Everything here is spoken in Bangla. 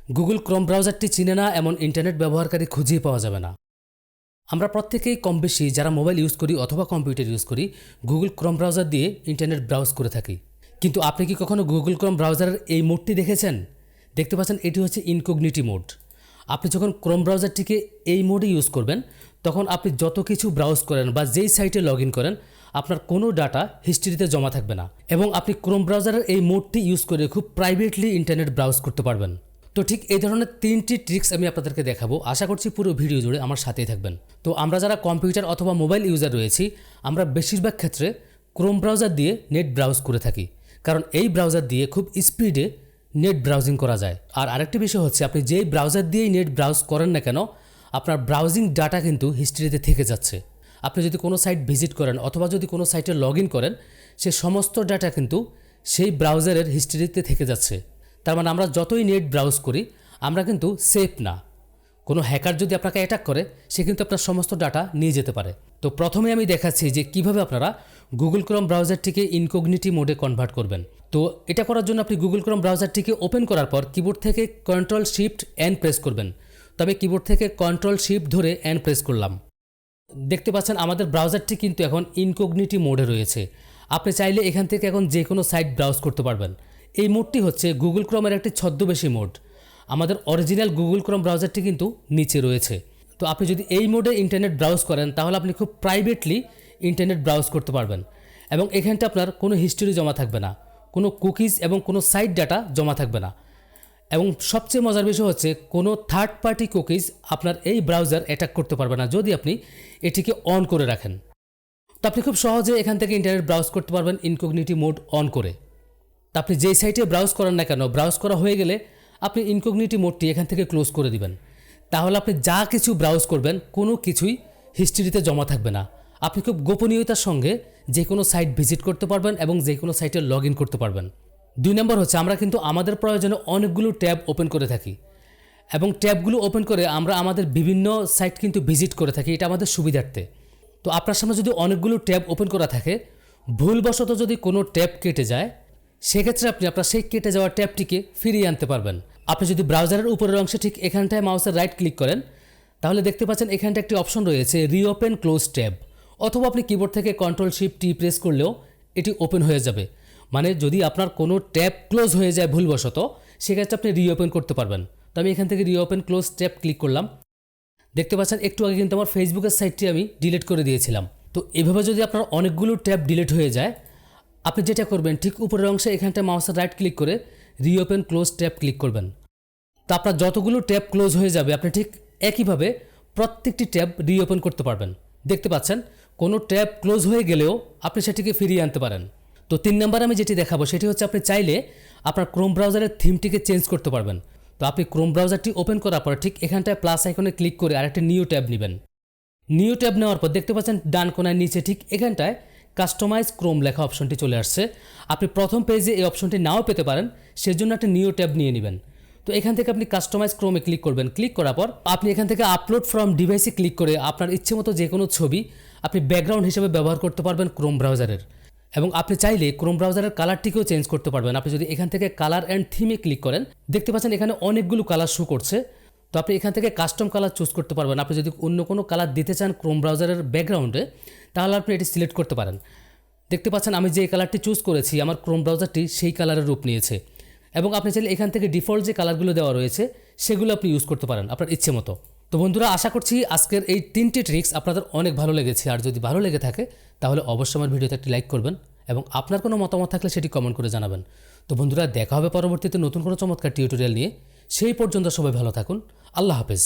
গুগল ক্রোম ব্রাউজারটি চিনে না এমন ইন্টারনেট ব্যবহারকারী খুঁজেই পাওয়া যাবে না। আমরা প্রত্যেকেই কম বেশি যারা মোবাইল ইউজ করি অথবা কম্পিউটার ইউজ করি গুগল ক্রোম ব্রাউজার দিয়ে ইন্টারনেট ব্রাউজ করে থাকি। কিন্তু আপনি কি কখনো গুগল ক্রোম ব্রাউজারের এই মোডটি দেখেছেন? দেখতে পাচ্ছেন এটি হচ্ছে ইনকগনিটি মোড। আপনি যখন ক্রোম ব্রাউজারটিকে এই মোডে ইউজ করবেন তখন আপনি যত কিছু ব্রাউজ করেন বা যেই সাইটে লগ ইন করেন আপনার কোনো ডাটা হিস্ট্রিতে জমা থাকবে না এবং আপনি ক্রোম ব্রাউজারের এই মোডটি ইউজ করে খুব প্রাইভেটলি ইন্টারনেট ব্রাউজ করতে পারবেন। তো ঠিক এই ধরনের 3টি ট্রিক্স আমি আপনাদেরকে দেখাবো। আশা করছি পুরো ভিডিও জুড়ে আমার সাথেই থাকবেন। তো আমরা যারা কম্পিউটার অথবা মোবাইল ইউজার রয়েছি আমরা বেশিরভাগ ক্ষেত্রে ক্রোম ব্রাউজার দিয়ে নেট ব্রাউজ করে থাকি, কারণ এই ব্রাউজার দিয়ে খুব স্পিডে নেট ব্রাউজিং করা যায়। আর আরেকটি বিষয় হচ্ছে আপনি যেই ব্রাউজার দিয়েই নেট ব্রাউজ করেন না কেন আপনার ব্রাউজিং ডাটা কিন্তু হিস্ট্রিতে থেকে যাচ্ছে। আপনি যদি কোনো সাইট ভিজিট করেন অথবা যদি কোনো সাইটে লগ ইন করেন সে সমস্ত ডাটা কিন্তু সেই ব্রাউজারের হিস্ট্রিতে থেকে যাচ্ছে। তার মানে আমরা যতই নেট ব্রাউজ করি আমরা কিন্তু সেফ না। কোনো হ্যাকার যদি আপনাকে অ্যাটাক করে সে কিন্তু আপনার সমস্ত ডাটা নিয়ে যেতে পারে। তো প্রথমে আমি দেখাচ্ছি যে কিভাবে আপনারা গুগল ক্রোম ব্রাউজারটিকে ইনকগনিটি মোডে কনভার্ট করবেন। তো এটা করার জন্য আপনি গুগল ক্রোম ব্রাউজারটিকে ওপেন করার পর কিবোর্ড থেকে কন্ট্রোল শিফট এন প্রেস করবেন। তবে কিবোর্ড থেকে কন্ট্রোল শিফট ধরে এন প্রেস করলাম। দেখতে পাচ্ছেন আমাদের ব্রাউজারটি কিন্তু এখন ইনকগনিটি মোডে রয়েছে। আপনি চাইলে এখান থেকে এখন যে কোনো সাইট ব্রাউজ করতে পারবেন। এই মোডটি হচ্ছে গুগল ক্রোমের একটি ছদ্মবেশী মোড। আমাদের অরিজিনাল গুগল ক্রোম ব্রাউজারটি কিন্তু নিচে রয়েছে। তো আপনি যদি এই মোডে ইন্টারনেট ব্রাউজ করেন তাহলে আপনি খুব প্রাইভেটলি ইন্টারনেট ব্রাউজ করতে পারবেন এবং এখানটা আপনার কোনো হিস্ট্রি জমা থাকবে না, কোনো কুকিজ এবং কোনো সাইট ডাটা জমা থাকবে না। এবং সবচেয়ে মজার বিষয় হচ্ছে কোনো থার্ড পার্টি কুকিজ আপনার এই ব্রাউজার অ্যাটাক করতে পারবে না যদি আপনি এটিকে অন করে রাখেন। তো আপনি খুব সহজে এখান থেকে ইন্টারনেট ব্রাউজ করতে পারবেন ইনকগনিটি মোড অন করে। তা আপনি যেই সাইটে ব্রাউজ করেন না কেন ব্রাউজ করা হয়ে গেলে আপনি ইনকগনিটি মোডটি এখান থেকে ক্লোজ করে দিবেন। তাহলে আপনি যা কিছু ব্রাউজ করবেন কোনো কিছুই হিস্ট্রিতে জমা থাকবে না। আপনি খুব গোপনীয়তার সঙ্গে যে কোনো সাইট ভিজিট করতে পারবেন এবং যে কোনো সাইটে লগ ইন করতে পারবেন। 2 নম্বর হচ্ছে আমরা কিন্তু আমাদের প্রয়োজনে অনেকগুলো ট্যাব ওপেন করে থাকি এবং ট্যাবগুলো ওপেন করে আমরা আমাদের বিভিন্ন সাইট কিন্তু ভিজিট করে থাকি, এটা আমাদের সুবিধার্থে। তো আপনার সামনে যদি অনেকগুলো ট্যাব ওপেন করা থাকে ভুলবশত যদি কোনো ট্যাব কেটে যায় সেক্ষেত্রে আপনি আপনার সেই কেটে যাওয়া ট্যাবটিকে ফিরিয়ে আনতে পারবেন। আপনি যদি ব্রাউজারের উপরের অংশে ঠিক এখানটায় মাউসের রাইট ক্লিক করেন তাহলে দেখতে পাচ্ছেন এখানটা একটি অপশন রয়েছে রিওপেন ক্লোজ ট্যাব, অথবা আপনি কিবোর্ড থেকে কন্ট্রোল শিফট টি প্রেস করলেও এটি ওপেন হয়ে যাবে। মানে যদি আপনার কোনো ট্যাব ক্লোজ হয়ে যায় ভুলবশত সেক্ষেত্রে আপনি রিওপেন করতে পারবেন। তো আমি এখান থেকে রিওপেন ক্লোজ ট্যাব ক্লিক করলাম। দেখতে পাচ্ছেন একটু আগে কিন্তু আমার ফেসবুকের সাইটটি আমি ডিলিট করে দিয়েছিলাম। তো এভাবে যদি আপনার অনেকগুলো ট্যাব ডিলিট হয়ে যায় আপনি যেটা করবেন ঠিক উপরের অংশে এখানটা মাউসের রাইট ক্লিক করে রিওপেন ক্লোজ ট্যাব ক্লিক করবেন। তো আপনার যতগুলো ট্যাব ক্লোজ হয়ে যাবে আপনি ঠিক একইভাবে প্রত্যেকটি ট্যাব রিওপেন করতে পারবেন। দেখতে পাচ্ছেন কোনো ট্যাব ক্লোজ হয়ে গেলেও আপনি সেটিকে ফিরিয়ে আনতে পারেন। তো 3 নম্বর আমি যেটি দেখাবো সেটি হচ্ছে আপনি চাইলে আপনার ক্রোম ব্রাউজারের থিমটিকে চেঞ্জ করতে পারবেন। তো আপনি ক্রোম ব্রাউজারটি ওপেন করার পর ঠিক এখানটায় প্লাস আইকনে ক্লিক করে আরেকটি নিউ ট্যাব নেবেন। নিউ ট্যাব নেওয়ার পর দেখতে পাচ্ছেন ডান কোণায় নিচে ঠিক এখানটায় কাস্টমাইজ ক্রোম লেখা অপশনটি চলে আসছে। আপনি প্রথম পেজে এই অপশনটি নাও পেতে পারেন, সেজন্য একটা নিউ ট্যাব নিয়ে নেবেন। তো এখান থেকে আপনি কাস্টমাইজ ক্রোমে ক্লিক করবেন। ক্লিক করার পর আপনি এখান থেকে আপলোড ফ্রম ডিভাইসে ক্লিক করে আপনার ইচ্ছে মতো যে কোনো ছবি আপনি ব্যাকগ্রাউন্ড হিসেবে ব্যবহার করতে পারবেন ক্রোম ব্রাউজারের। এবং আপনি চাইলে ক্রোম ব্রাউজারের কালারটিকেও চেঞ্জ করতে পারবেন। আপনি যদি এখান থেকে কালার অ্যান্ড থিমে ক্লিক করেন দেখতে পাচ্ছেন এখানে অনেকগুলো কালার শো করছে। তো আপনি এখান থেকে কাস্টম কালার চুজ করতে পারবেন। আপনি যদি অন্য কোনো কালার দিতে চান ক্রোম ব্রাউজারের ব্যাকগ্রাউন্ডে তাহলে আপনি এটি সিলেক্ট করতে পারেন। দেখতে পাচ্ছেন আমি যে কালারটি চুজ করেছি আমার ক্রোম ব্রাউজারটি সেই কালারের রূপ নিয়েছে। এবং আপনি চাইলে এখান থেকে ডিফল্ট যে কালারগুলো দেওয়া রয়েছে সেগুলো আপনি ইউজ করতে পারেন আপনার ইচ্ছে মতো। তো বন্ধুরা আশা করছি আজকের এই 3টি ট্রিক্স আপনাদের অনেক ভালো লেগেছে। আর যদি ভালো লেগে থাকে তাহলে অবশ্যই আমার ভিডিওতে একটি লাইক করবেন এবং আপনার কোনো মতামত থাকলে সেটি কমেন্ট করে জানাবেন। তো বন্ধুরা দেখা হবে পরবর্তীতে নতুন কোনো চমৎকার টিউটোরিয়াল নিয়ে। সেই পর্যন্ত সবাই ভালো থাকুন। আল্লাহ হাফেজ।